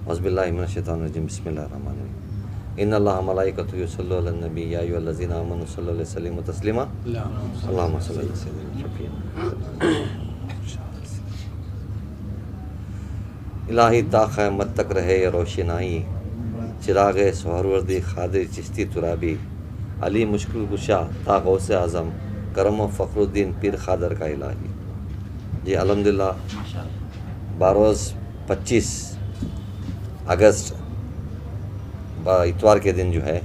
اعوذ باللہ من الشیطان الرجیم بسم اللہ الرحمن الرحیم ان اللہ ملائکۃ یصلون علی النبی یا ایھا الذین آمنوا صلی علیہ وسلم تسلیما اللہم صلی علی سیدنا شفیع الہی تا قیامت تک رہے یہ روشنائی، چراغ سہروردی خادر چشتی ترابی، علی مشکل کشا تا غوث اعظم، کرم و فخر الدین پیر خادر کا الہی۔ جی الحمدللہ باروز 25 اگست اتوار کے دن جو ہے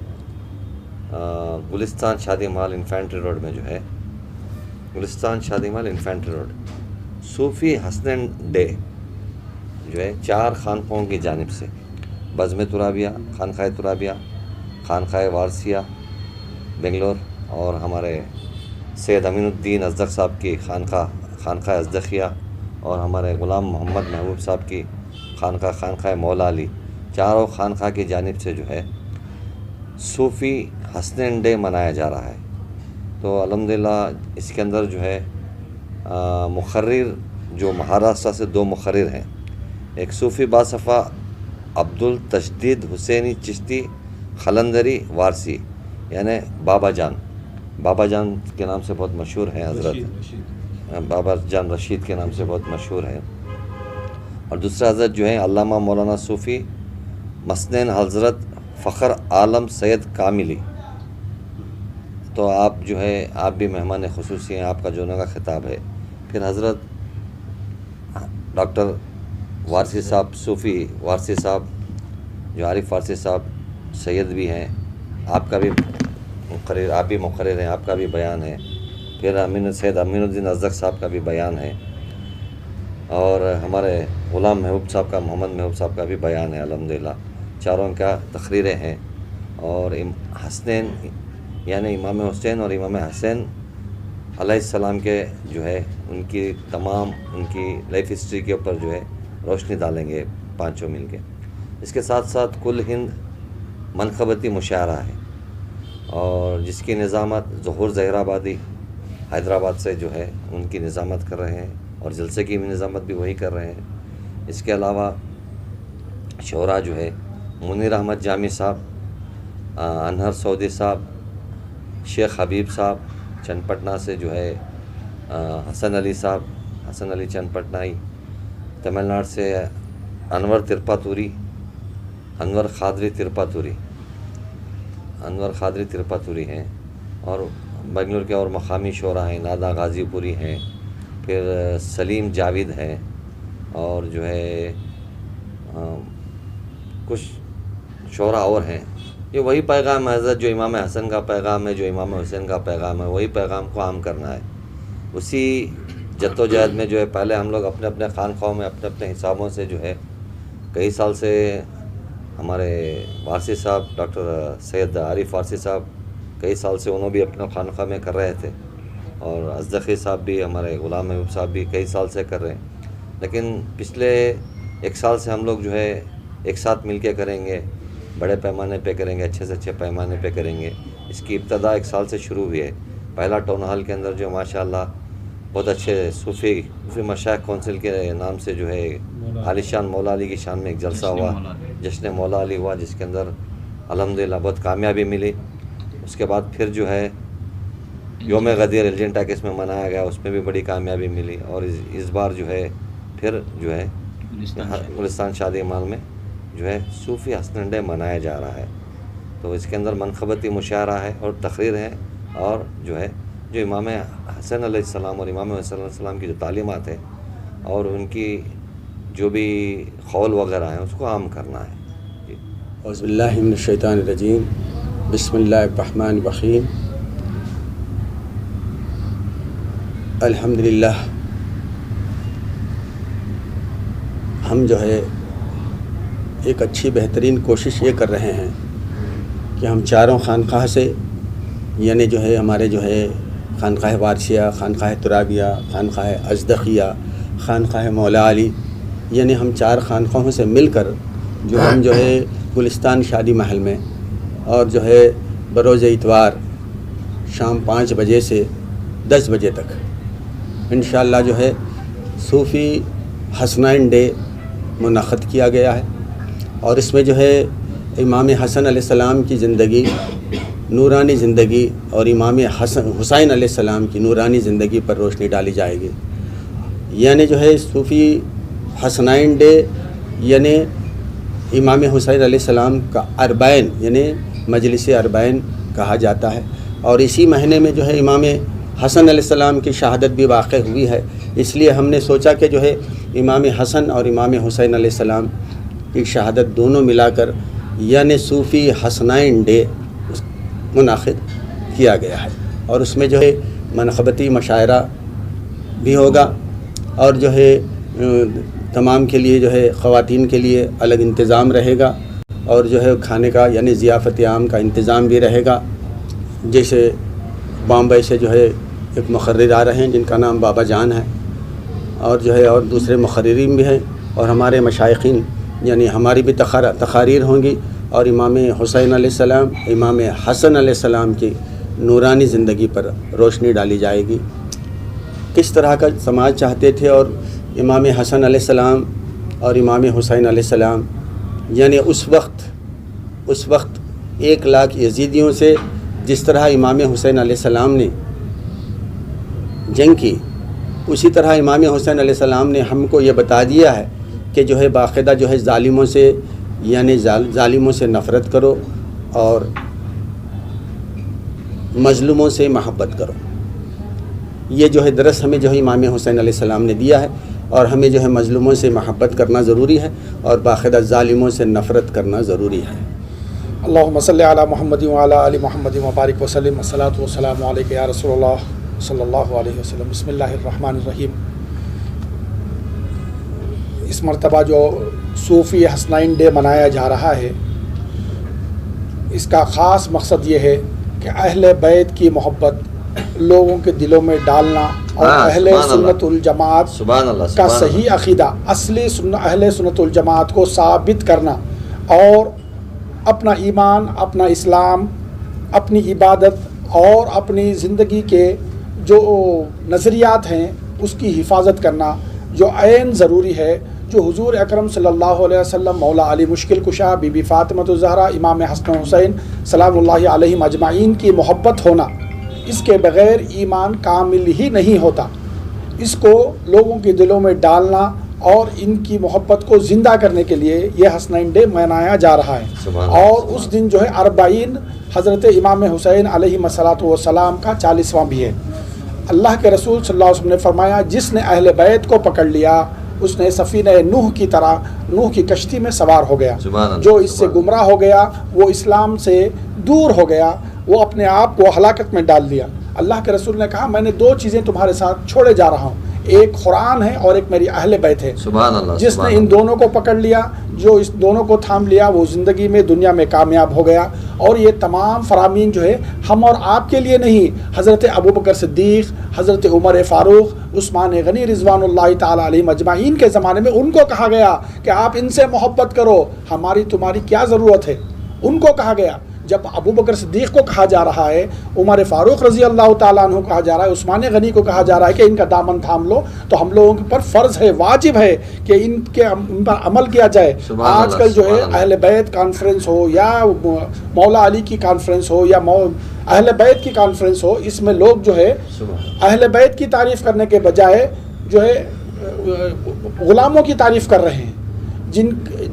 گلستان شادی محل انفینٹری روڈ میں جو ہے گلستان شادی محل انفینٹری روڈ صوفی حسنین ڈے جو ہے 4 خانقاہوں کی جانب سے بزم ترابیہ، خانقاہ ترابیہ، خانقاہ وارثیہ بنگلور اور ہمارے سید امین الدین ازدق صاحب کی خانقاہ ازدقیہ اور ہمارے غلام محمد محبوب صاحب کی خانقاہ مولا علی، چاروں خانقاہ کی جانب سے جو ہے صوفی حسنین ڈے منایا جا رہا ہے۔ تو الحمدللہ اس کے اندر جو ہے مقرر جو مہاراشٹر سے 2 مقرر ہیں، ایک صوفی باصفا عبدالتجدید حسینی چشتی خلندری وارثی یعنی بابا جان کے نام سے بہت مشہور ہیں حضرت، بابا جان رشید کے نام سے بہت مشہور ہے، اور دوسرا حضرت جو ہیں علامہ مولانا صوفی مسنین حضرت فخر عالم سید کاملی۔ تو آپ جو ہے آپ بھی مہمان خصوصی ہیں، آپ کا جو کا خطاب ہے۔ پھر حضرت ڈاکٹر وارثی صاحب، صوفی وارثی صاحب جو عارف وارثی صاحب سید بھی ہیں، آپ کا بھی مقرر ہیں، آپ کا بھی بیان ہے۔ پھر سید امین الدین ازدق صاحب کا بھی بیان ہے، اور ہمارے غلام محبوب صاحب کا، محمد محبوب صاحب کا بھی بیان ہے۔ الحمدللہ چاروں کا تقریریں ہیں، اور حسنین یعنی امام حسین اور امام حسین علیہ السلام کے جو ہے ان کی لائف ہسٹری کے اوپر جو ہے روشنی ڈالیں گے 5 مل کے۔ اس کے ساتھ ساتھ کل ہند منقبتی مشاعرہ ہے، اور جس کی نظامت ظہور زہر آبادی حیدرآباد سے جو ہے ان کی نظامت کر رہے ہیں، اور جلسے کی نظامت بھی وہی کر رہے ہیں۔ اس کے علاوہ شعراء جو ہے منیر احمد جامی صاحب، انہر سعودی صاحب، شیخ حبیب صاحب چند پٹنہ سے جو ہے، حسن علی چند پٹنائی، تمل ناڈو سے انور خادری ترپاتوری ہیں، اور بنگلور کے اور مقامی شعراء ہیں، نادا غازی پوری ہیں، پھر سلیم جاوید ہیں، اور جو ہے کچھ شعراء اور ہیں۔ یہ وہی پیغام ہے حضرت، جو امام حسن کا پیغام ہے، جو امام حسین کا پیغام ہے، وہی پیغام کو عام کرنا ہے۔ اسی جد و جہد میں جو ہے پہلے ہم لوگ اپنے اپنے خانقاہوں میں اپنے حسابوں سے جو ہے کئی سال سے ہمارے وارثی صاحب ڈاکٹر سید عارف وارثی صاحب کئی سال سے انہوں بھی اپنے خانقاہ میں کر رہے تھے، اور ازدقی صاحب بھی، ہمارے غلام محبوب صاحب بھی کئی سال سے کر رہے ہیں، لیکن پچھلے 1 سال سے ہم لوگ جو ہے ایک ساتھ مل کے کریں گے، بڑے پیمانے پہ کریں گے، اچھے سے اچھے پیمانے پہ کریں گے۔ اس کی ابتدا 1 سال سے شروع ہوئی ہے۔ پہلا ٹاؤن ہال کے اندر جو ماشاءاللہ بہت اچھے صوفی مشائخ کونسل کے نام سے جو ہے عالی شان مولا علی کی شان میں ایک جلسہ ہوا، جشن مولا علی ہوا، جس کے اندر الحمدللہ بہت کامیابی ملی۔ اس کے بعد پھر جو ہے یوم غدیر ایلجنٹا کے اس میں منایا گیا، اس میں بھی بڑی کامیابی ملی، اور اس بار جو ہے پھر جو ہے گلستان شادی محل میں جو ہے صوفی حسنین ڈے منایا جا رہا ہے۔ تو اس کے اندر منقبتی مشاعرہ ہے اور تقریر ہے، اور جو ہے جو امام حسن علیہ السلام اور امام حسین علیہ السلام کی جو تعلیمات ہیں اور ان کی جو بھی قول وغیرہ ہیں اس کو عام کرنا ہے۔ جی اعوذ باللہ من الشیطان الرجیم، بسم اللہ الرحمن الرحیم۔ الحمدللہ ہم جو ہے ایک اچھی بہترین کوشش یہ کر رہے ہیں کہ ہم چاروں خانقاہ سے، یعنی جو ہے ہمارے جو ہے خانقاہ وارثیہ، خانقاہ ترابیہ، خانقاہ ازدقیہ، خانقاہ مولا علی، یعنی ہم 4 خانقاہوں سے مل کر جو ہم جو ہے گلستان شادی محل میں، اور جو ہے بروز اتوار شام 5 بجے سے 10 بجے تک انشاءاللہ جو ہے صوفی حسنین ڈے منعقد کیا گیا ہے، اور اس میں جو ہے امام حسن علیہ السلام کی زندگی، نورانی زندگی، اور امام حسین علیہ السلام کی نورانی زندگی پر روشنی ڈالی جائے گی. یعنی جو ہے صوفی حسنائن ڈے یعنی امام حسین علیہ السلام کا اربعین یعنی مجلس اربعین کہا جاتا ہے. اور اسی مہینے میں جو ہے امام حسن علیہ السلام کی شہادت بھی واقع ہوئی ہے. اس لیے ہم نے سوچا کہ جو ہے امام حسن اور امام حسین علیہ السلام کی شہادت دونوں ملا کر یعنی صوفی حسنائن ڈے منعقد کیا گیا ہے. اور اس میں جو ہے منقبتی مشاعرہ بھی ہوگا، اور جو ہے تمام کے لیے جو ہے خواتین کے لیے الگ انتظام رہے گا، اور جو ہے کھانے کا یعنی ضیافت عام کا انتظام بھی رہے گا. جیسے بامبئی سے جو ہے ایک مقرر آ رہے ہیں جن کا نام بابا جان ہے، اور جو ہے اور دوسرے مقررین بھی ہیں، اور ہمارے مشائخین یعنی ہماری بھی تقاریر ہوں گی، اور امام حسین علیہ السلام، امام حسن علیہ السلام کی نورانی زندگی پر روشنی ڈالی جائے گی. کس طرح کا سماج چاہتے تھے، اور امام حسن علیہ السلام اور امام حسین علیہ السلام یعنی اس وقت 1,00,000 یزیدیوں سے جس طرح امام حسین علیہ السلام نے جنگ کی، اسی طرح امام حسین علیہ السلام نے ہم کو یہ بتا دیا ہے کہ جو ہے باقاعدہ جو ہے ظالموں سے یعنی ظالموں سے نفرت کرو اور مظلوموں سے محبت کرو. یہ جو ہے درس ہمیں جو ہے امام حسین علیہ السلام نے دیا ہے، اور ہمیں جو ہے مظلوموں سے محبت کرنا ضروری ہے اور باقاعدہ ظالموں سے نفرت کرنا ضروری ہے. اللہم صلی علی محمد وعلی آل محمد وبارک وسلم. الصلاۃ والسلام علیک یا رسول اللہ صلی اللہ علیہ وسلم. بسم اللہ الرحمن الرحیم. اس مرتبہ جو صوفی حسنائن ڈے منایا جا رہا ہے، اس کا خاص مقصد یہ ہے کہ اہل بیت کی محبت لوگوں کے دلوں میں ڈالنا، اور اہل سنت الجماعت کا صحیح عقیدہ، اصلی اہل سنت الجماعت کو ثابت کرنا، اور اپنا ایمان، اپنا اسلام، اپنی عبادت اور اپنی زندگی کے جو نظریات ہیں اس کی حفاظت کرنا جو عین ضروری ہے. جو حضور اکرم صلی اللہ علیہ وسلم، مولا علی مشکل کشا، بی بی فاطمۃ الزہرا، امام حسن حسین سلام اللہ علیہم اجمعین کی محبت ہونا، اس کے بغیر ایمان کامل ہی نہیں ہوتا. اس کو لوگوں کے دلوں میں ڈالنا اور ان کی محبت کو زندہ کرنے کے لیے یہ حسنائن ڈے منایا جا رہا ہے. اور اس دن جو ہے اربعین حضرت امام حسین علیہ الصلوۃ والسلام کا 40واں بھی ہے. اللہ کے رسول صلی اللہ علیہ وسلم نے فرمایا، جس نے اہل بیت کو پکڑ لیا اس نے سفینہ نوح کی طرح نوح کی کشتی میں سوار ہو گیا. جو اس سے گمراہ ہو گیا وہ اسلام سے دور ہو گیا، وہ اپنے آپ کو ہلاکت میں ڈال دیا. اللہ کے رسول نے کہا، میں نے 2 چیزیں تمہارے ساتھ چھوڑے جا رہا ہوں، ایک قرآن ہے اور ایک میری اہل بیت ہے. جس نے ان دونوں کو پکڑ لیا، جو اس دونوں کو تھام لیا، وہ زندگی میں دنیا میں کامیاب ہو گیا. اور یہ تمام فرامین جو ہے ہم اور آپ کے لیے نہیں، حضرت ابوبکر صدیق، حضرت عمر فاروق، عثمان غنی رضوان اللہ تعالی علیہم اجمعین کے زمانے میں ان کو کہا گیا کہ آپ ان سے محبت کرو، ہماری تمہاری کیا ضرورت ہے. ان کو کہا گیا. جب ابوبکر صدیق کو کہا جا رہا ہے، عمر فاروق رضی اللہ تعالیٰ عنہ کو کہا جا رہا ہے، عثمان غنی کو کہا جا رہا ہے کہ ان کا دامن تھام لو، تو ہم لوگوں پر فرض ہے، واجب ہے کہ ان پر عمل کیا جائے. آج کل جو ہے اہل بیت کانفرنس ہو یا مولا علی کی کانفرنس ہو یا اہل بیت کی کانفرنس ہو، اس میں لوگ جو ہے اہل بیت کی تعریف کرنے کے بجائے جو ہے غلاموں کی تعریف کر رہے ہیں،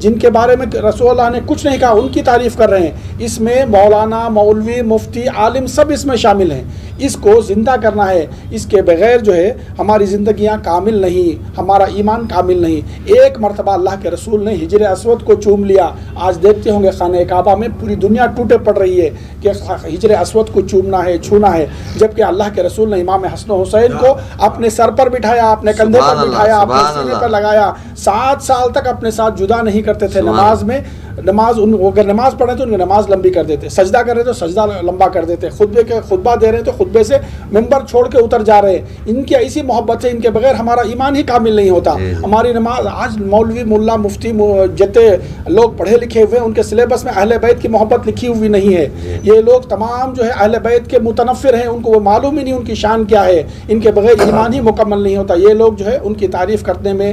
جن کے بارے میں رسول اللہ نے کچھ نہیں کہا، ان کی تعریف کر رہے ہیں. اس میں مولانا، مولوی، مفتی، عالم سب اس میں شامل ہیں. اس کو زندہ کرنا ہے. اس کے بغیر جو ہے ہماری زندگیاں کامل نہیں، ہمارا ایمان کامل نہیں. ایک مرتبہ اللہ کے رسول نے حجر اسود کو چوم لیا. آج دیکھتے ہوں گے خانہ کعبہ میں پوری دنیا ٹوٹے پڑ رہی ہے کہ حجر اسود کو چومنا ہے، چھونا ہے، جبکہ اللہ کے رسول نے امام حسن حسین کو اپنے سر پر بٹھایا، اپنے کندھے پر بٹھایا، اپنے سینے پر لگایا. 7 سال تک اپنے ساتھ جدا نہیں کرتے تھے. نماز میں اگر نماز پڑھیں تو ان کی نماز لمبی کر دیتے، سجدہ کر رہے تو سجدہ لمبا کر دیتے، خطبہ دے رہے تو خطبے سے ممبر چھوڑ کے اتر جا رہے ہیں. ان کی ایسی محبت ہے، ان کے بغیر ہمارا ایمان ہی کامل نہیں ہوتا. ہماری نماز آج مولوی، ملا، مفتی جتنے لوگ پڑھے لکھے ہوئے ان کے سلیبس میں اہل بیت کی محبت لکھی ہوئی نہیں ہے. یہ لوگ تمام جو ہے اہل بیت کے متنفر ہیں، ان کو وہ معلوم ہی نہیں ان کی شان کیا ہے. ان کے بغیر ایمان ہی مکمل نہیں ہوتا. یہ لوگ جو ہے ان کی تعریف کرنے میں،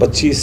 25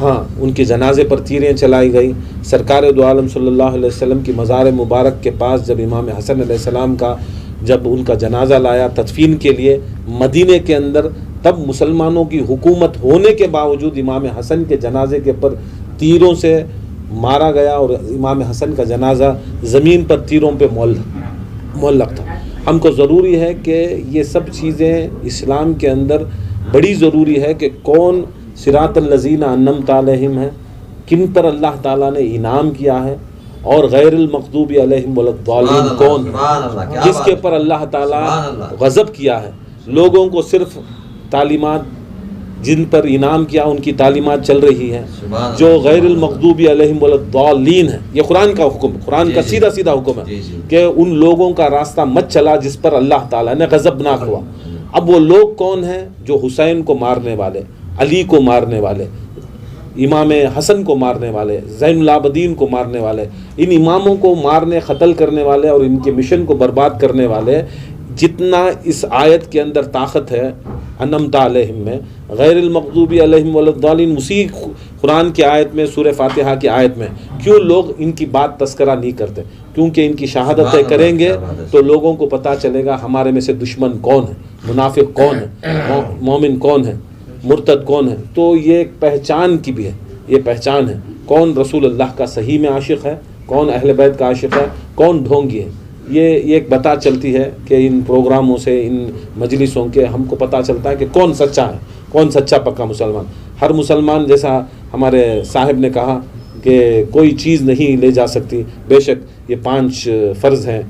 ہاں ان کے جنازے پر تیریں چلائی گئی. سرکار دو عالم صلی اللہ علیہ وسلم کی مزار مبارک کے پاس جب امام حسن علیہ السلام کا جب ان کا جنازہ لایا تدفین کے لیے مدینے کے اندر، تب مسلمانوں کی حکومت ہونے کے باوجود امام حسن کے جنازے کے پر تیروں سے مارا گیا اور امام حسن کا جنازہ زمین پر تیروں پہ معلق تھا. ہم کو ضروری ہے کہ یہ سب چیزیں اسلام کے اندر بڑی ضروری ہے کہ کون صراط الذین انعمت علیہم ہے، کن پر اللہ تعالیٰ نے انعام کیا ہے، اور غیر المغضوب علیہم ولا الضالین کون ہے جس کے پر اللہ تعالیٰ غضب کیا ہے. لوگوں کو صرف تعلیمات جن پر انعام کیا ان کی تعلیمات چل رہی ہیں، جو غیر المغضوب علیہم ولا الضالین ہے یہ قرآن کا حکم، قرآن کا سیدھا سیدھا حکم ہے کہ ان لوگوں کا راستہ مت چلا جس پر اللہ تعالیٰ نے غضبناک ہوا. اب وہ لوگ کون ہیں؟ جو حسین کو مارنے والے، علی کو مارنے والے، امام حسن کو مارنے والے، زین العابدین کو مارنے والے، ان اماموں کو مارنے قتل کرنے والے اور ان کے مشن کو برباد کرنے والے. جتنا اس آیت کے اندر طاقت ہے انعمت علیہم میں، غیر المغضوب علیہم ولا الضالین اسی قرآن کی آیت میں، سورہ فاتحہ کی آیت میں، کیوں لوگ ان کی بات تذکرہ نہیں کرتے؟ کیونکہ ان کی شہادتیں کریں گے تو لوگوں کو پتہ چلے گا ہمارے میں سے دشمن کون ہے، منافق کون ہے، مومن کون ہے، مرتد کون ہے. تو یہ ایک پہچان کی بھی ہے، یہ پہچان ہے کون رسول اللہ کا صحیح میں عاشق ہے، کون اہل بیت کا عاشق ہے، کون ڈھونگی ہے. یہ ایک بتا چلتی ہے کہ ان پروگراموں سے، ان مجلسوں کے ہم کو پتہ چلتا ہے کہ کون سچا ہے، کون سچا پکا مسلمان. ہر مسلمان جیسا ہمارے صاحب نے کہا کہ کوئی چیز نہیں لے جا سکتی، بے شک یہ 5 فرض ہیں،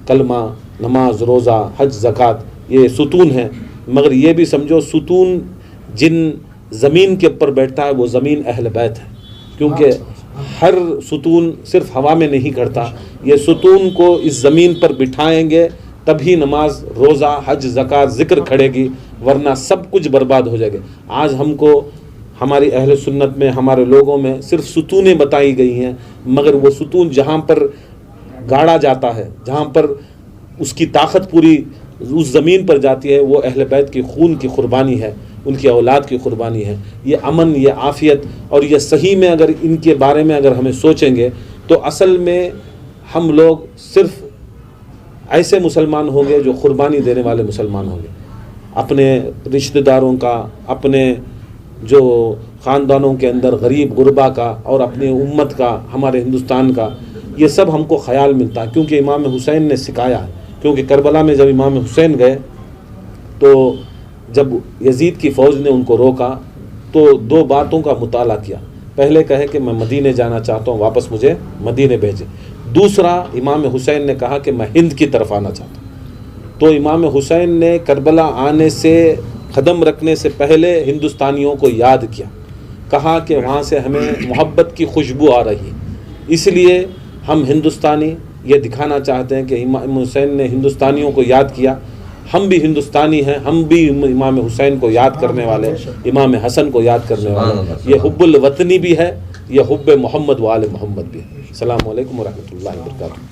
کلمہ، نماز، روزہ، حج، زکوٰۃ، یہ ستون ہیں، مگر یہ بھی سمجھو ستون جن زمین کے اوپر بیٹھتا ہے وہ زمین اہل بیت ہے. کیونکہ ہر ستون صرف ہوا میں نہیں کھڑتا، یہ ستون کو اس زمین پر بٹھائیں گے تبھی نماز، روزہ، حج، زکوٰۃ، ذکر کھڑے گی، ورنہ سب کچھ برباد ہو جائے گا. آج ہم کو ہماری اہل سنت میں، ہمارے لوگوں میں صرف ستونیں بتائی گئی ہیں، مگر وہ ستون جہاں پر گاڑا جاتا ہے، جہاں پر اس کی طاقت پوری اس زمین پر جاتی ہے، وہ اہل بیت کی خون کی قربانی ہے، ان کی اولاد کی قربانی ہے. یہ امن، یہ عافیت، اور یہ صحیح میں اگر ان کے بارے میں اگر ہمیں سوچیں گے تو اصل میں ہم لوگ صرف ایسے مسلمان ہوں گے جو قربانی دینے والے مسلمان ہوں گے. اپنے رشتہ داروں کا، اپنے جو خاندانوں کے اندر غریب غربا کا، اور اپنی امت کا، ہمارے ہندوستان کا، یہ سب ہم کو خیال ملتا ہے. کیونکہ امام حسین نے سکھایا ہے. کیونکہ کربلا میں جب امام حسین گئے تو جب یزید کی فوج نے ان کو روکا تو 2 باتوں کا مطالعہ کیا. پہلے کہے کہ میں مدینے جانا چاہتا ہوں، واپس مجھے مدینے بھیجے. دوسرا امام حسین نے کہا کہ میں ہند کی طرف آنا چاہتا ہوں. تو امام حسین نے کربلا آنے سے قدم رکھنے سے پہلے ہندوستانیوں کو یاد کیا، کہا کہ وہاں سے ہمیں محبت کی خوشبو آ رہی ہے، اس لیے ہم ہندوستانی یہ دکھانا چاہتے ہیں کہ امام حسین نے ہندوستانیوں کو یاد کیا. ہم بھی ہندوستانی ہیں، ہم بھی امام حسین کو یاد کرنے والے، امام حسن کو یاد کرنے والے. یہ حب الوطنی بھی ہے، یہ حب محمد و آل محمد بھی ہے. السلام علیکم ورحمۃ اللہ وبرکاتہ.